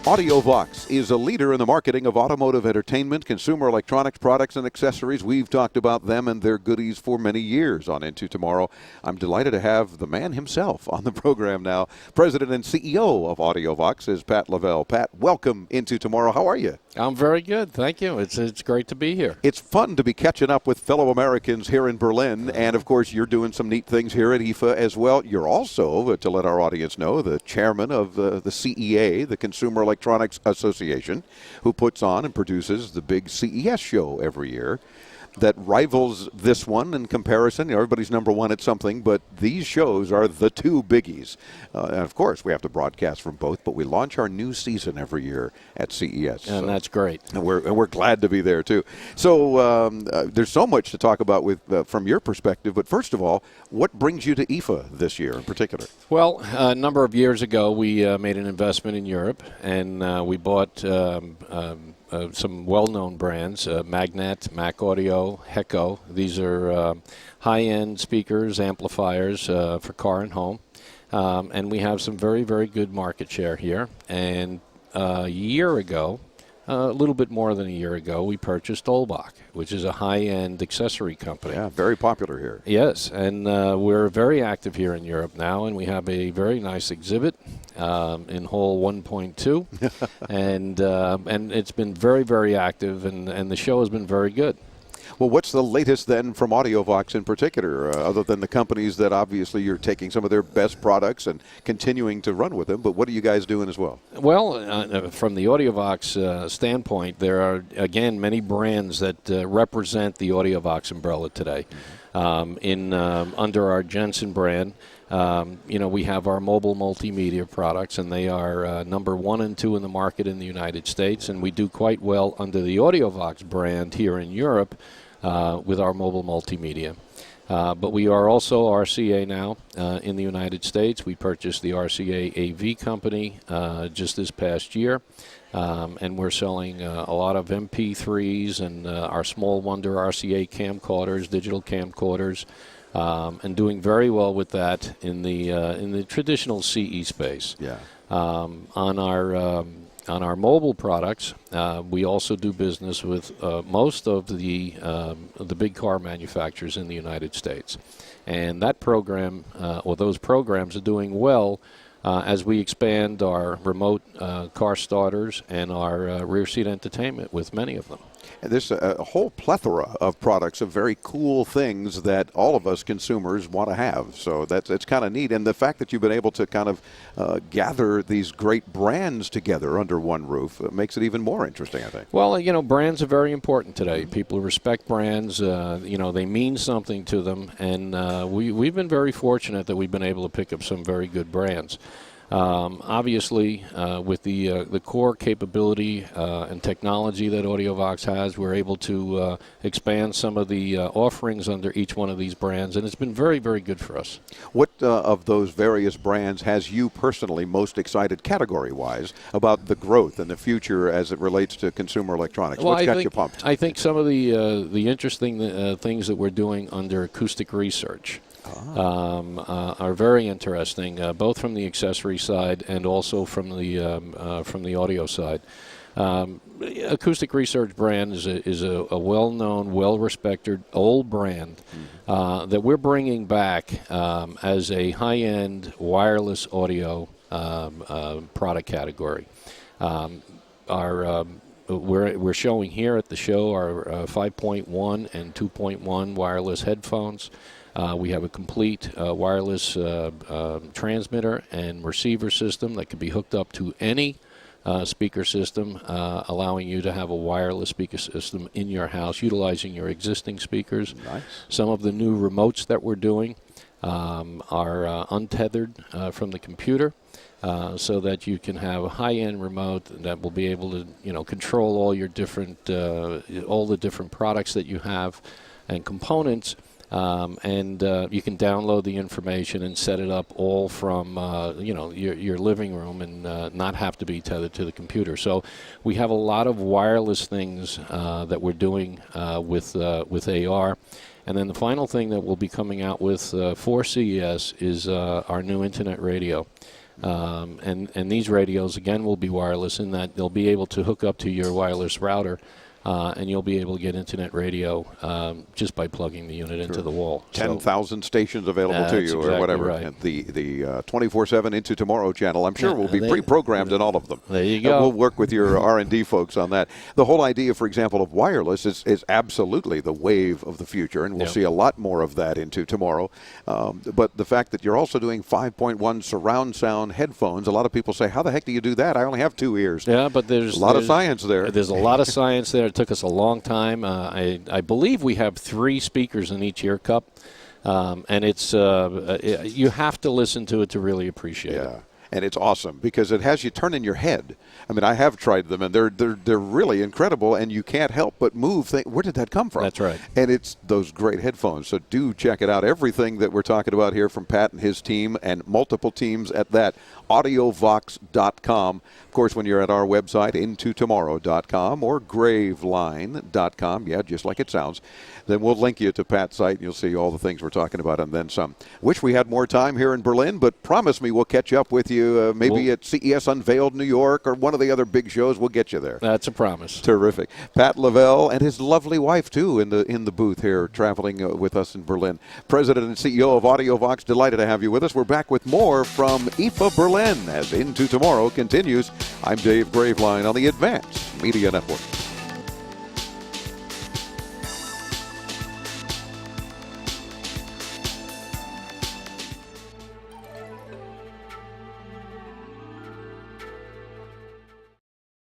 Audiovox is a leader in the marketing of automotive entertainment, consumer electronics products, and accessories. We've talked about them and their goodies for many years on Into Tomorrow. I'm delighted to have the man himself on the program now. President and CEO of Audiovox is Pat Lavelle. Pat, welcome Into Tomorrow. How are you? I'm very good, thank you. It's great to be here. It's fun to be catching up with fellow Americans here in Berlin, and of course you're doing some neat things here at IFA as well. You're also, to let our audience know, the chairman of the CEA, the Consumer Electronics Association, who puts on and produces the big CES show every year that rivals this one in comparison. You know, everybody's number one at something, but these shows are the two biggies. And of course, we have to broadcast from both, but we launch our new season every year at CES. And that's great. And we're glad to be there, too. So there's so much to talk about with from your perspective, but first of all, what brings you to IFA this year in particular? Well, a number of years ago, we made an investment in Europe, and we bought some well-known brands, Magnet, Mac Audio, Hecko. These are high-end speakers, amplifiers for car and home. And we have some very, very good market share here. And a year ago, a little bit more than a year ago, we purchased Olbach, which is a high-end accessory company. Yeah, very popular here. Yes, and we're very active here in Europe now, and we have a very nice exhibit in Hall 1.2, and it's been very, very active, and the show has been very good. Well, what's the latest then from Audiovox in particular, other than the companies that obviously you're taking some of their best products and continuing to run with them, but what are you guys doing as well? Well, from the Audiovox standpoint, there are, again, many brands that represent the Audiovox umbrella today. Under our Jensen brand, we have our mobile multimedia products, and they are number 1 and 2 in the market in the United States, and we do quite well under the Audiovox brand here in Europe with our mobile multimedia. But we are also RCA now in the United States. We purchased the RCA AV company just this past year, and we're selling a lot of MP3s and our Small Wonder RCA camcorders, digital camcorders, and doing very well with that in the traditional CE space. Yeah. On our mobile products, we also do business with most of the big car manufacturers in the United States, and that program or those programs are doing well as we expand our remote car starters and our rear seat entertainment with many of them. And there's a whole plethora of products, of very cool things that all of us consumers want to have. So it's kind of neat. And the fact that you've been able to kind of gather these great brands together under one roof makes it even more interesting, I think. Well, brands are very important today. People respect brands. They mean something to them. And we've been very fortunate that we've been able to pick up some very good brands. Obviously, with the core capability and technology that Audiovox has, we're able to expand some of the offerings under each one of these brands, and it's been very, very good for us. What of those various brands has you personally most excited category-wise about the growth and the future as it relates to consumer electronics? Well, What's got you pumped? I think some of the interesting things that we're doing under acoustic research are very interesting, both from the accessory side and also from the audio side. Acoustic Research brand is a well-known, well-respected old brand that we're bringing back as a high-end wireless audio product category. We're showing here at the show our 5.1 and 2.1 wireless headphones. We have a complete wireless transmitter and receiver system that can be hooked up to any speaker system, allowing you to have a wireless speaker system in your house, utilizing your existing speakers. Nice. Some of the new remotes that we're doing are untethered from the computer, so that you can have a high-end remote that will be able to, control all your different, all the different products that you have and components. And you can download the information and set it up all from your living room and not have to be tethered to the computer. So we have a lot of wireless things that we're doing with AR. And then the final thing that we'll be coming out with for CES is our new internet radio. And these radios, again, will be wireless in that they'll be able to hook up to your wireless router, and you'll be able to get internet radio just by plugging the unit into the wall. 10,000 stations available to you, exactly or whatever. right. And the 24/7 Into Tomorrow channel, I'm sure will be pre-programmed in all of them. There you go. We'll work with your R&D folks on that. The whole idea, for example, of wireless is absolutely the wave of the future, and we'll see a lot more of that into tomorrow. But the fact that you're also doing 5.1 surround sound headphones, a lot of people say, how the heck do you do that? I only have 2 ears. Yeah, but there's a lot of science there. There's a lot of science there. It took us a long time. I believe we have 3 speakers in each ear cup, and it's you have to listen to it to really appreciate it. And it's awesome because it has you turning your head. I mean, I have tried them, and they're really incredible, and you can't help but move. Where did that come from? That's right. And it's those great headphones. So do check it out. Everything that we're talking about here from Pat and his team, and multiple teams at that, audiovox.com. Of course, when you're at our website, intotomorrow.com or graveline.com, just like it sounds, then we'll link you to Pat's site, and you'll see all the things we're talking about and then some. Wish we had more time here in Berlin, but promise me we'll catch up with you maybe at CES Unveiled New York or one of the other big shows. We'll get you there. That's a promise. Terrific. Pat Lavelle and his lovely wife, too, in the booth here, traveling with us in Berlin. President and CEO of Audiovox, delighted to have you with us. We're back with more from IFA Berlin as Into Tomorrow continues. I'm Dave Graveline on the Advanced Media Network.